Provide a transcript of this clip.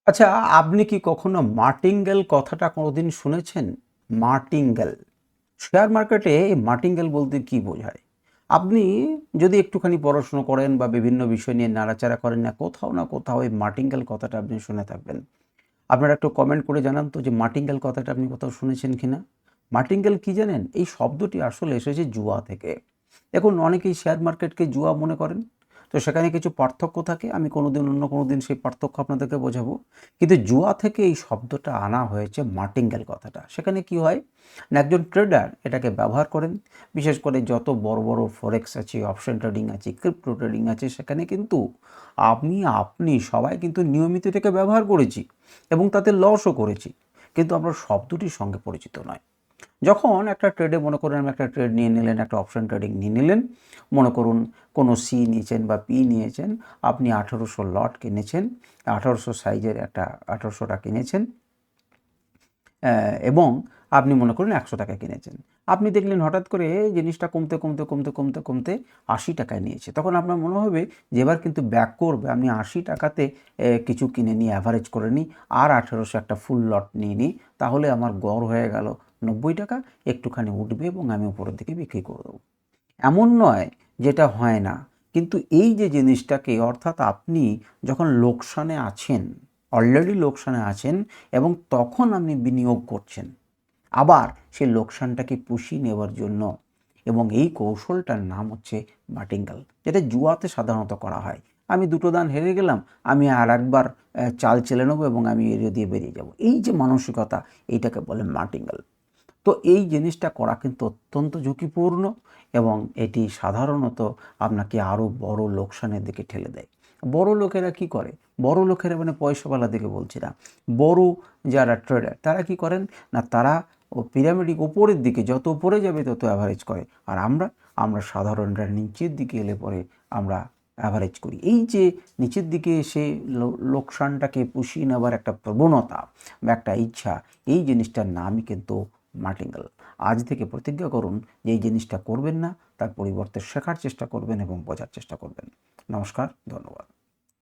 আচ্ছা, আপনি কি কখনো মার্টিঙ্গেল কথাটা কোনোদিন শুনেছেন? মার্টিঙ্গেল। শেয়ার মার্কেটে এই মার্টিঙ্গেল বলতে কি বোঝায়? আপনি যদি একটুখানি পড়াশুনো করেন বা বিভিন্ন বিষয় নিয়ে নাড়াচাড়া করেন না কোথাও এই মার্টিঙ্গেল কথাটা আপনি শুনে থাকবেন। আপনারা একটু কমেন্ট করে জানান তো যে মার্টিঙ্গেল কথাটা আপনি কোথাও শুনেছেন কিনা? মার্টিঙ্গেল কি জানেন? এই শব্দটি আসলে এসেছে জুয়া থেকে। দেখুন, অনেকেই শেয়ার মার্কেটকে জুয়া মনে করেন। তো সেখানে কিছু পার্থক্য থাকে। আমি অন্য কোনো দিন সেই পার্থক্য আপনাদেরকে বোঝাবো। কিন্তু জুয়া থেকে এই শব্দটা আনা হয়েছে মার্টিঙ্গেল কথাটা। সেখানে কি হয়? না, একজন ট্রেডার এটাকে ব্যবহার করেন। বিশেষ করে যত বড় ফরেক্স আছে, অপশন ট্রেডিং আছে, ক্রিপ্টো ট্রেডিং আছে, সেখানে কিন্তু আপনি সবাই কিন্তু নিয়মিত এটাকে ব্যবহার করেছি এবং তাতে লসও করেছি। কিন্তু আমরা শব্দটির সঙ্গে পরিচিত নয়। যখন একটা ট্রেডে মনে করেন একটা ট্রেড নিয়ে নিলেন, একটা অপশন ট্রেডিং নিয়ে নিলেন, মনে করুন কোনো সি নিয়েছেন বা পি নিয়েছেন, আপনি 1800 লট কিনেছেন, 1800 সাইজের একটা 1800টা কিনেছেন এবং আপনি মনে করুন 100 টাকায় কিনেছেন। আপনি দেখলেন হঠাৎ করে জিনিসটা কমতে 80 টাকায় নিয়েছে। তখন আপনার মনে হবে যে এবার কিন্তু ব্যাক করবে। আপনি 80 টাকাতে কিছু কিনে নিয়ে অ্যাভারেজ করে নিই, আর 1800 একটা ফুল লট নিয়ে নিই। তাহলে আমার গড় হয়ে গেল 90 টাকা, একটুখানি উঠবে এবং আমি উপরের দিকে বিক্রি করে দেবো। এমন নয় যেটা হয় না। কিন্তু এই যে জিনিসটাকে, অর্থাৎ আপনি যখন লোকসানে আছেন, অলরেডি লোকসানে আছেন এবং তখন আপনি বিনিয়োগ করছেন। আবার সেই লোকসানটাকে পুষিয়ে নেওয়ার জন্য, এবং এই কৌশলটার নাম হচ্ছে মার্টিঙ্গেল, যেটা জুয়াতে সাধারণত করা হয়। আমি দুটো দান হেরে গেলাম, আমি আর একবার চাল চেলে নেবো এবং আমি এরিয়া দিয়ে বেরিয়ে যাব। এই যে মানসিকতা, এইটাকে বলে মার্টিঙ্গেল। তো এই জিনিসটা করা কিন্তু অত্যন্ত ঝুঁকিপূর্ণ এবং এটি সাধারণত আপনাকে আরও বড় লোকসানের দিকে ঠেলে দেয়। বড় লোকেরা কি করে? বড় লোকেরা মানে পয়সাওয়ালা দিকে বলছি না। বড় যারা ট্রেডার তারা কি করেন? না, তারা পিরামিডিক ওপরের দিকে যত উপরে যাবে তত অ্যাভারেজ করে। আর আমরা সাধারণরা নিচের দিকে এলে পরে আমরা অ্যাভারেজ করি। এই যে নিচের দিকে এসে লোকসানটাকে পুষিয়ে নেওয়ার একটা প্রবণতা বা একটা ইচ্ছা, এই জিনিসটার নামই কিন্তু মার্টিঙ্গেল। আজ থেকে প্রতিজ্ঞা করুন যে এই জিনিসটা করবেন না, তার পরিবর্তে শেখার চেষ্টা করবেন এবং বোঝার চেষ্টা করবেন। নমস্কার, ধন্যবাদ।